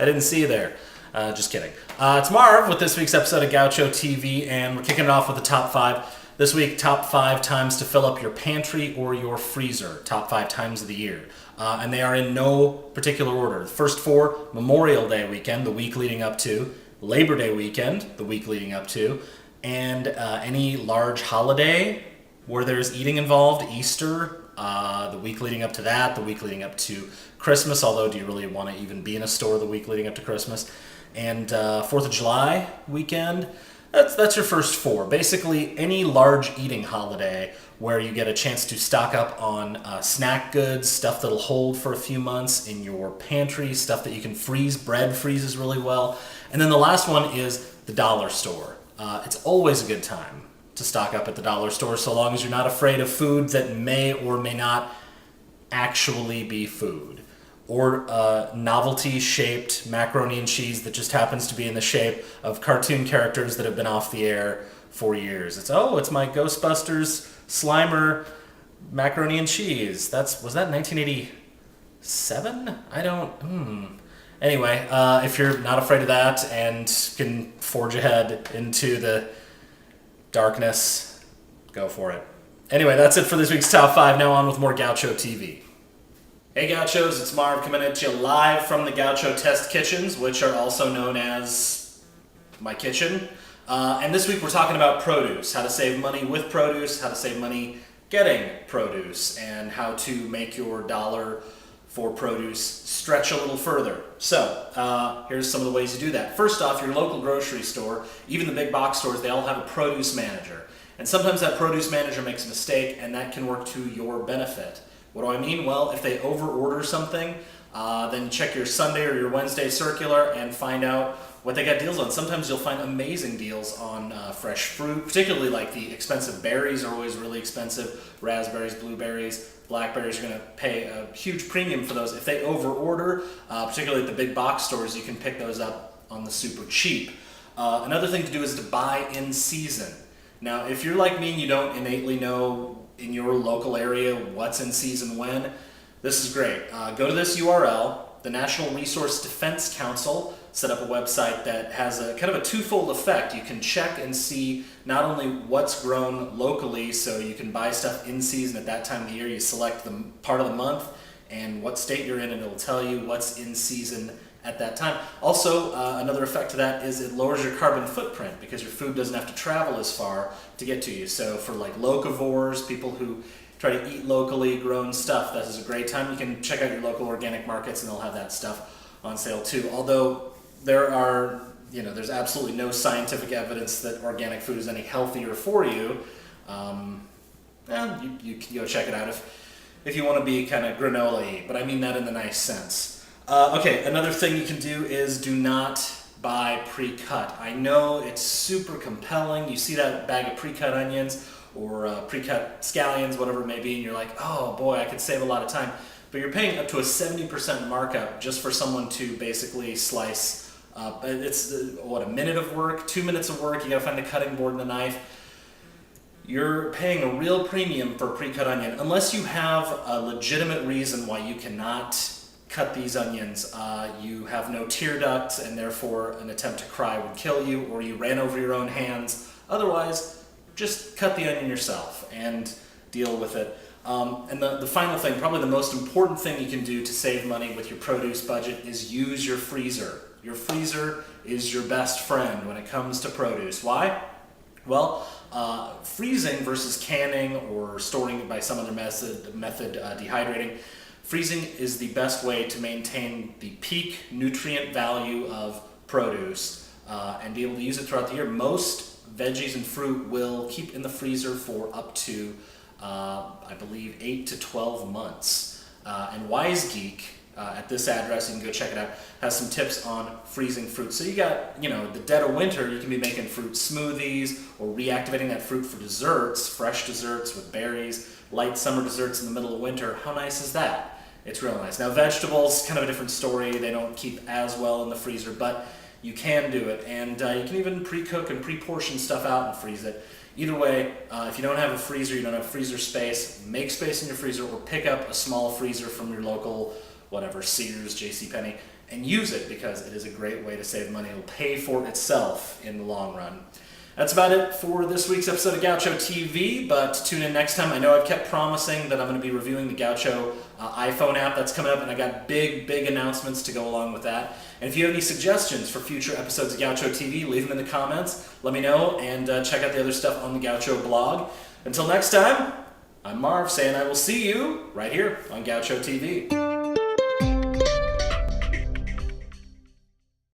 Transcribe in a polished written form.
didn't see you there. Just kidding. It's Marv with this week's episode of Gaucho TV, and we're kicking it off with the top 5. This week, top 5 times to fill up your pantry or your freezer. Top 5 times of the year. And they are in no particular order. The first 4, Memorial Day weekend, the week leading up to, Labor Day weekend, the week leading up to, and any large holiday where there's eating involved, Easter, the week leading up to that, the week leading up to Christmas, although do you really want to even be in a store the week leading up to Christmas? And 4th of July weekend, that's your first 4. Basically, any large eating holiday where you get a chance to stock up on snack goods, stuff that'll hold for a few months in your pantry, stuff that you can freeze. Bread freezes really well. And then the last one is the dollar store. It's always a good time to stock up at the dollar store, so long as you're not afraid of food that may or may not actually be food. Or novelty-shaped macaroni and cheese that just happens to be in the shape of cartoon characters that have been off the air for years. It's my Ghostbusters Slimer macaroni and cheese. Was that 1987? Anyway, if you're not afraid of that and can forge ahead into the darkness, go for it. Anyway, that's it for this week's Top 5. Now on with more Gaucho TV. Hey Gauchos, it's Marv coming at you live from the Gaucho Test Kitchens, which are also known as my kitchen. And this week we're talking about produce, how to save money with produce, how to save money getting produce, and how to make your dollar for produce stretch a little further. So here's some of the ways you do that. First off, your local grocery store, even the big box stores, they all have a produce manager. And sometimes that produce manager makes a mistake, and that can work to your benefit. What do I mean? Well, if they over-order something, then check your Sunday or your Wednesday circular and find out what they got deals on. Sometimes you'll find amazing deals on fresh fruit, particularly like the expensive berries are always really expensive. Raspberries, blueberries, blackberries, you're going to pay a huge premium for those. If they over-order, particularly at the big box stores, you can pick those up on the super cheap. Another thing to do is to buy in season. Now, if you're like me and you don't innately know in your local area what's in season when, this is great. Go to this URL. The National Resource Defense Council set up a website that has a kind of a twofold effect. You can check and see not only what's grown locally, so you can buy stuff in season at that time of the year. You select the part of the month and what state you're in, and it'll tell you what's in season at that time. Also, another effect to that is it lowers your carbon footprint because your food doesn't have to travel as far to get to you. So for like locavores, people who try to eat locally grown stuff, this is a great time. You can check out your local organic markets and they'll have that stuff on sale too. Although there's absolutely no scientific evidence that organic food is any healthier for you. You can go check it out if you want to be kind of granola-y, but I mean that in the nice sense. Okay, another thing you can do is do not buy pre-cut. I know it's super compelling. You see that bag of pre-cut onions or pre-cut scallions, whatever it may be, and you're like, oh boy, I could save a lot of time. But you're paying up to a 70% markup just for someone to basically slice. It's a minute of work, 2 minutes of work. You gotta find the cutting board and the knife. You're paying a real premium for pre-cut onion unless you have a legitimate reason why you cannot cut these onions. You have no tear ducts and therefore an attempt to cry would kill you, or you ran over your own hands. Otherwise, just cut the onion yourself and deal with it. And the final thing, probably the most important thing you can do to save money with your produce budget is use your freezer. Your freezer is your best friend when it comes to produce. Why? Well, freezing versus canning or storing it by some other method, dehydrating, freezing is the best way to maintain the peak nutrient value of produce and be able to use it throughout the year. Most veggies and fruit will keep in the freezer for up to, I believe, 8 to 12 months. And Wise Geek, at this address, you can go check it out, has some tips on freezing fruit. So you got, the dead of winter, you can be making fruit smoothies or reactivating that fruit for desserts, fresh desserts with berries, light summer desserts in the middle of winter. How nice is that? It's real nice. Now vegetables, kind of a different story. They don't keep as well in the freezer, but you can do it. And you can even pre-cook and pre-portion stuff out and freeze it. Either way, if you don't have a freezer, you don't have freezer space, make space in your freezer or pick up a small freezer from your local, whatever, Sears, JCPenney, and use it because it is a great way to save money. It will pay for itself in the long run. That's about it for this week's episode of Gaucho TV, but tune in next time. I know I've kept promising that I'm going to be reviewing the Gaucho iPhone app that's coming up, and I got big announcements to go along with that. And if you have any suggestions for future episodes of Gaucho TV, leave them in the comments. Let me know, and check out the other stuff on the Gaucho blog. Until next time, I'm Marv saying I will see you right here on Gaucho TV.